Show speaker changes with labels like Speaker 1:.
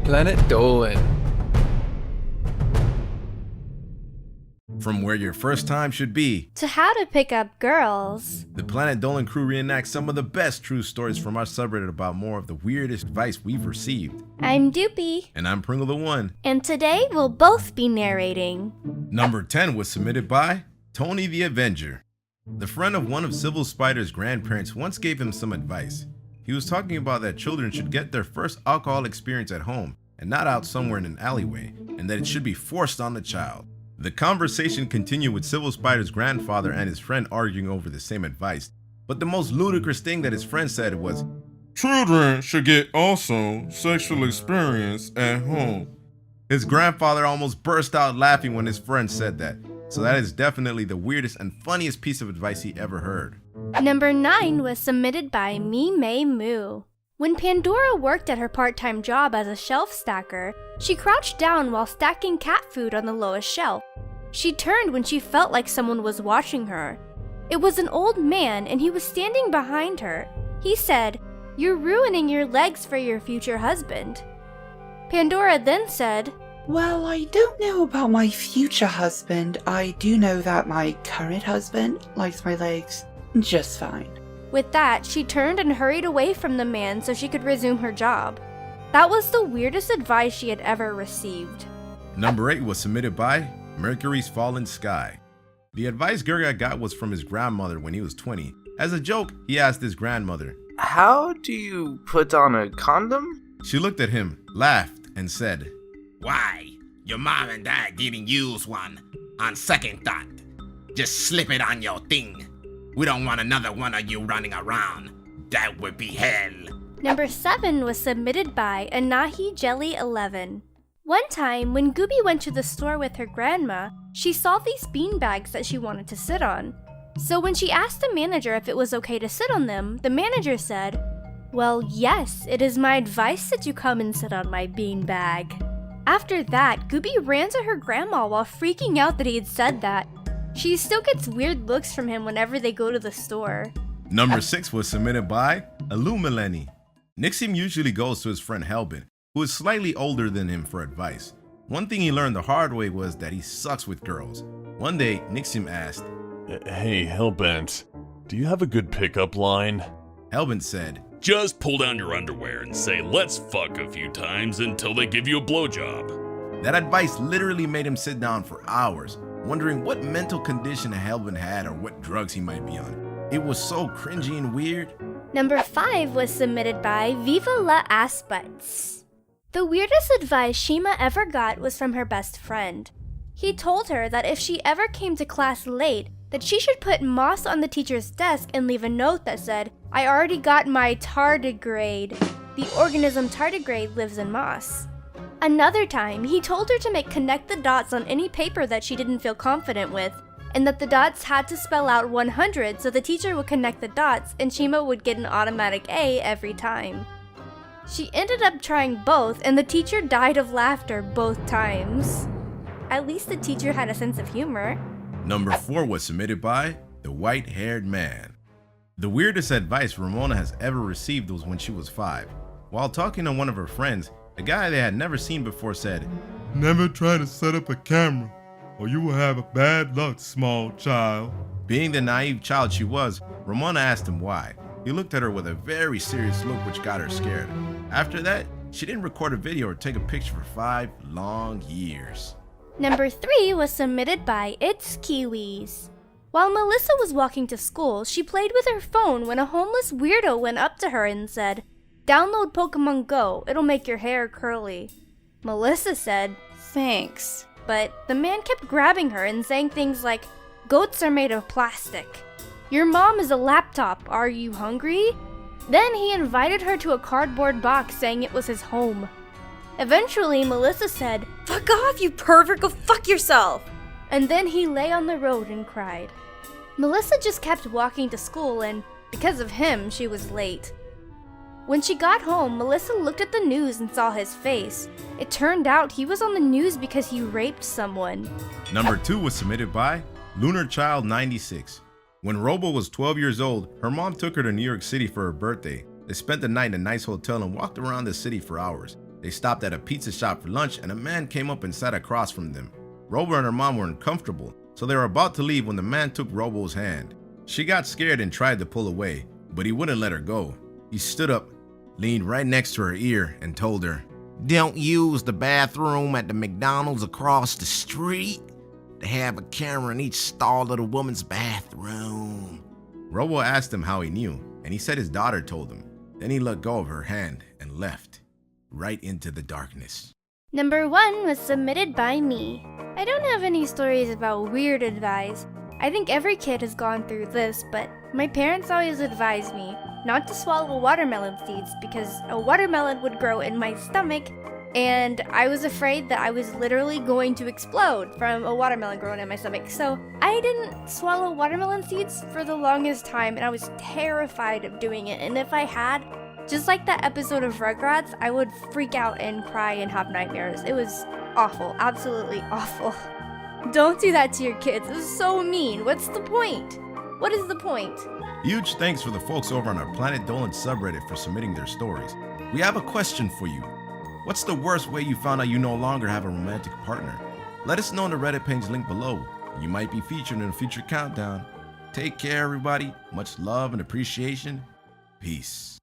Speaker 1: Planet Dolan.
Speaker 2: From where your first time should be
Speaker 3: to how to pick up girls,
Speaker 2: the Planet Dolan crew reenacts some of the best true stories from our subreddit about more of the weirdest advice we've received.
Speaker 3: I'm Doopy.
Speaker 2: And I'm Pringle the One.
Speaker 3: And today we'll both be narrating.
Speaker 2: Number 10 was submitted by TonyTheAvenger. The friend of one of Civil Spider's grandparents once gave him some advice. He was talking about that children should get their first alcohol experience at home and not out somewhere in an alleyway, and that it should be forced on the child. The conversation continued with Civil Spider's grandfather and his friend arguing over the same advice, but the most ludicrous thing that his friend said was, "Children should get also sexual experience at home." His grandfather almost burst out laughing when his friend said that, so that is definitely the weirdest and funniest piece of advice he ever heard.
Speaker 3: Number 9 was submitted by Memaymoo. When Pandora worked at her part-time job as a shelf stacker, she crouched down while stacking cat food on the lowest shelf. She turned when she felt like someone was watching her. It was an old man and he was standing behind her. He said, "You're ruining your legs for your future husband." Pandora then said,
Speaker 4: "Well, I don't know about my future husband. I do know that my current husband likes my legs just fine."
Speaker 3: With that, she turned and hurried away from the man so she could resume her job. That was the weirdest advice she had ever received.
Speaker 2: Number 8 was submitted by MercurysFallenSky. The advice Gurga got was from his grandmother when he was 20. As a joke, he asked his grandmother,
Speaker 5: "How do you put on a condom?"
Speaker 2: She looked at him, laughed, and said,
Speaker 6: "Why, your mom and dad didn't use one. On second thought, just slip it on your thing. We don't want another one of you running around. That would be hell."
Speaker 3: Number 7 was submitted by Anahi Jelly 11. One time, when Gooby went to the store with her grandma, she saw these beanbags that she wanted to sit on. So when she asked the manager if it was okay to sit on them, the manager said, "Well, yes, it is my advice that you come and sit on my beanbag." After that, Gooby ran to her grandma while freaking out that he had said that. She still gets weird looks from him whenever they go to the store.
Speaker 2: Number 6 was submitted by Illumilenny. Nixim usually goes to his friend Helbin, who is slightly older than him, for advice. One thing he learned the hard way was that he sucks with girls. One day, Nixim asked,
Speaker 7: "Hey, Hellbent, do you have a good pickup line?"
Speaker 2: Helbin said,
Speaker 8: "Just pull down your underwear and say, 'Let's fuck' a few times until they give you a blowjob."
Speaker 2: That advice literally made him sit down for hours, wondering what mental condition Helbin had or what drugs he might be on. It was so cringy and weird.
Speaker 3: Number 5 was submitted by Viva-La-Assbutts. The weirdest advice Shima ever got was from her best friend. He told her that if she ever came to class late, that she should put moss on the teacher's desk and leave a note that said, "I already got my tardigrade." The organism tardigrade lives in moss. Another time, he told her to make connect the dots on any paper that she didn't feel confident with, and that the dots had to spell out 100 so the teacher would connect the dots and Shima would get an automatic A every time. She ended up trying both and the teacher died of laughter both times. At least the teacher had a sense of humor.
Speaker 2: Number 4 was submitted by Thewhitehairedman. The weirdest advice Ramona has ever received was when she was 5. While talking to one of her friends, a guy they had never seen before said,
Speaker 9: "Never try to set up a camera, or you will have bad luck, small child."
Speaker 2: Being the naive child she was, Ramona asked him why. He looked at her with a very serious look which got her scared. After that, she didn't record a video or take a picture for 5 long years.
Speaker 3: Number 3 was submitted by ITZKIWIZ. While Melissa was walking to school, she played with her phone when a homeless weirdo went up to her and said, "Download Pokemon Go, it'll make your hair curly." Melissa said, "Thanks," but the man kept grabbing her and saying things like, "Goats are made of plastic. Your mom is a laptop, are you hungry?" Then he invited her to a cardboard box saying it was his home. Eventually, Melissa said,
Speaker 10: "Fuck off, you pervert, go fuck yourself!"
Speaker 3: And then he lay on the road and cried. Melissa just kept walking to school and, because of him, she was late. When she got home, Melissa looked at the news and saw his face. It turned out he was on the news because he raped someone.
Speaker 2: Number 2 was submitted by LunarChild96. When Robo was 12 years old, her mom took her to New York City for her birthday. They spent the night in a nice hotel and walked around the city for hours. They stopped at a pizza shop for lunch and a man came up and sat across from them. Robo and her mom were uncomfortable, so they were about to leave when the man took Robo's hand. She got scared and tried to pull away, but he wouldn't let her go. He stood up, leaned right next to her ear, and told her,
Speaker 6: Don't use the bathroom at the McDonald's across the street. They have a camera in each stall of the woman's bathroom.
Speaker 2: Robo asked him how he knew, and he said his daughter told him. Then he let go of her hand and left, right into the darkness.
Speaker 3: Number 1 was submitted by me. I don't have any stories about weird advice. I think every kid has gone through this, but my parents always advised me not to swallow watermelon seeds because a watermelon would grow in my stomach, and I was afraid that I was literally going to explode from a watermelon growing in my stomach. So I didn't swallow watermelon seeds for the longest time, and I was terrified of doing it. And if I had, just like that episode of Rugrats, I would freak out and cry and have nightmares. It was awful, absolutely awful. Don't do that to your kids. It's so mean. What's the point? What is the point?
Speaker 2: Huge thanks for the folks over on our Planet Dolan subreddit for submitting their stories. We have a question for you. What's the worst way you found out you no longer have a romantic partner? Let us know in the Reddit page link below. You might be featured in a future countdown. Take care, everybody. Much love and appreciation. Peace.